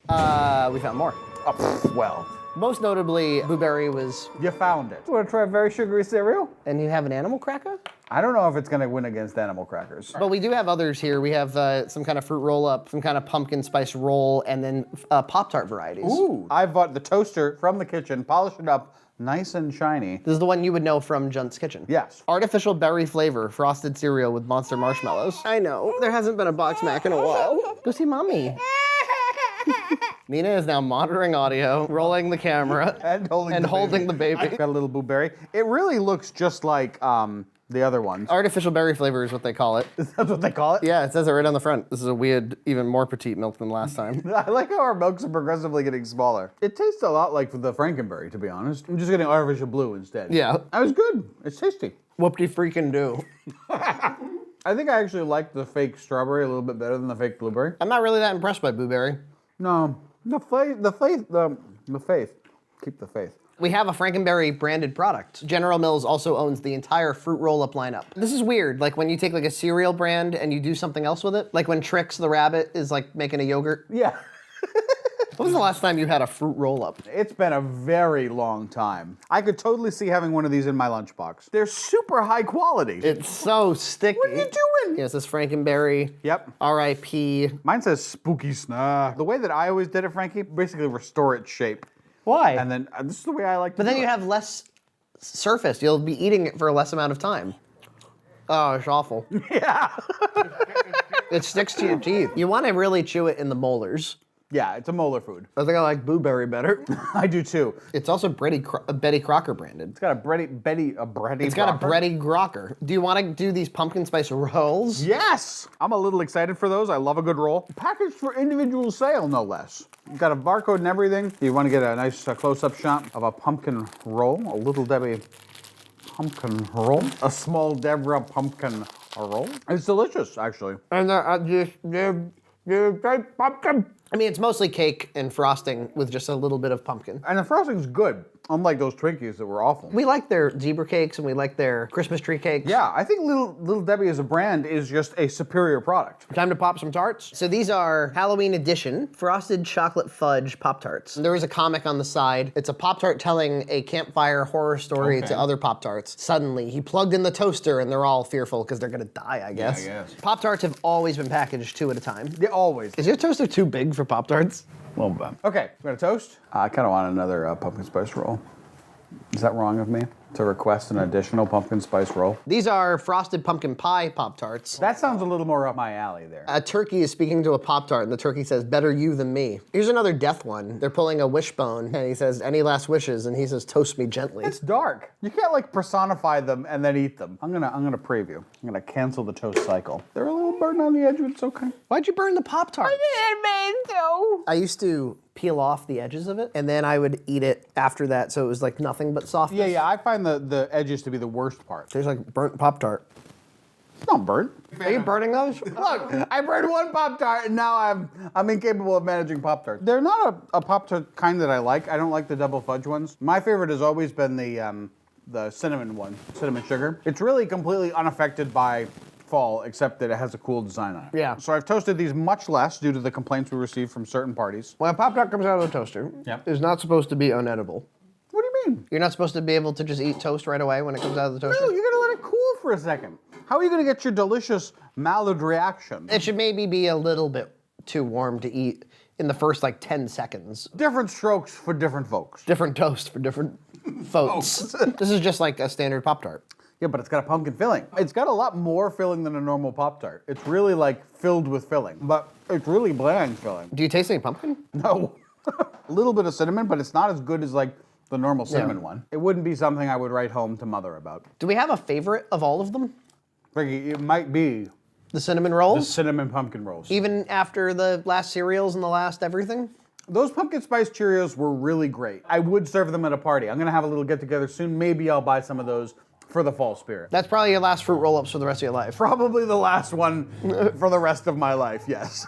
We found more. Oh, well. Most notably, blueberry was... You found it. Want to try a very sugary cereal? And you have an animal cracker? I don't know if it's going to win against animal crackers. But we do have others here. We have some kind of fruit roll-up, some kind of pumpkin spice roll, and then Pop-Tart varieties. Ooh. I bought the toaster from the kitchen, polished it up, nice and shiny. This is the one you would know from Junt's Kitchen. Yes. Artificial berry flavor, frosted cereal with monster marshmallows. I know, there hasn't been a box mac in a while. Go see mommy. Mina is now monitoring audio, rolling the camera, and holding the baby. I've got a little blueberry. It really looks just like the other ones. Artificial berry flavor is what they call it. Is that what they call it? Yeah, it says it right on the front. This is a weird, even more petite milk than last time. I like how our milks are progressively getting smaller. It tastes a lot like the Frankenberry, to be honest. I'm just getting artificial blue instead. Yeah. That was good. It's tasty. Whoop-de-freaking-do. I think I actually like the fake strawberry a little bit better than the fake blueberry. I'm not really that impressed by blueberry. No, the faith. Keep the faith. We have a Frankenberry branded product. General Mills also owns the entire fruit roll-up lineup. This is weird, like when you take like a cereal brand and you do something else with it. Like when Trix the rabbit is like making a yogurt. Yeah. When was the last time you had a fruit roll-up? It's been a very long time. I could totally see having one of these in my lunchbox. They're super high quality. It's so sticky. What are you doing? Yeah, it says Frankenberry. Yep. R.I.P. Mine says spooky snack. The way that I always did it, Frankie, basically restore its shape. Why? And then this is the way I like to But then do you it. have less surface. You'll be eating it for a less amount of time. Oh, it's awful. Yeah. It sticks to your teeth. You want to really chew it in the molars. Yeah, it's a molar food. I think I like blueberry better. I do too. It's also Betty Crocker branded. It's got a bready It's got a bready Crocker. Do you want to do these pumpkin spice rolls? Yes! I'm a little excited for those. I love a good roll. Packaged for individual sale, no less. You've got a barcode and everything. You want to get a nice close-up shot of a pumpkin roll, a Little Debbie pumpkin roll, a Small Deborah pumpkin roll. It's delicious, actually. And pumpkin. I mean, it's mostly cake and frosting with just a little bit of pumpkin. And the frosting's good, unlike those Twinkies that were awful. We like their zebra cakes and we like their Christmas tree cakes. Yeah, I think Little Debbie as a brand is just a superior product. Time to pop some tarts. So these are Halloween edition frosted chocolate fudge Pop-Tarts. There is a comic on the side. It's a Pop-Tart telling a campfire horror story to other Pop-Tarts. Suddenly, he plugged in the toaster and they're all fearful because they're gonna die, I guess. Yeah, I guess. Pop-Tarts have always been packaged 2 at a time. Yeah, always. Is your toaster too big for Pop-Tarts? A little bit. Okay, we got a toast. I kind of want another pumpkin spice roll. Is that wrong of me to request an additional pumpkin spice roll? These are frosted pumpkin pie Pop-Tarts. That sounds a little more up my alley there. A turkey is speaking to a Pop-Tart, and the turkey says, "Better you than me." Here's another death one. They're pulling a wishbone, and he says, "Any last wishes?" And he says, "Toast me gently." It's dark. You can't like personify them and then eat them. I'm gonna preview. I'm gonna cancel the toast cycle. They're a little burnt on the edge, but it's okay. Why'd you burn the Pop-Tart? I used to peel off the edges of it, and then I would eat it after that, so it was like nothing but softness. Yeah, I find the edges to be the worst part. Tastes like burnt Pop-Tart. It's not burnt. Are you burning those? Look, I burned one Pop-Tart and now I'm incapable of managing Pop-Tarts. They're not a Pop-Tart kind that I like. I don't like the double fudge ones. My favorite has always been the cinnamon one, cinnamon sugar. It's really completely unaffected by fall, except that it has a cool design on it. Yeah. So I've toasted these much less due to the complaints we received from certain parties. When a Pop-Tart comes out of the toaster, it's not supposed to be unedible. What do you mean? You're not supposed to be able to just eat toast right away when it comes out of the toaster? No, you're gonna let it cool for a second. How are you gonna get your delicious Mallard reaction? It should maybe be a little bit too warm to eat in the first like 10 seconds. Different strokes for different folks. Different toast for different folks. This is just like a standard Pop-Tart. Yeah, but it's got a pumpkin filling. It's got a lot more filling than a normal Pop-Tart. It's really like filled with filling, but it's really bland filling. Do you taste any pumpkin? No. A little bit of cinnamon, but it's not as good as like the normal cinnamon one. It wouldn't be something I would write home to Mother about. Do we have a favorite of all of them? Frankie, it might be The cinnamon the rolls? cinnamon pumpkin rolls. Even after the last cereals and the last everything? Those pumpkin spice Cheerios were really great. I would serve them at a party. I'm gonna have a little get together soon. Maybe I'll buy some of those for the fall spirit. That's probably your last fruit roll-ups for the rest of your life. Probably the last one for the rest of my life, yes.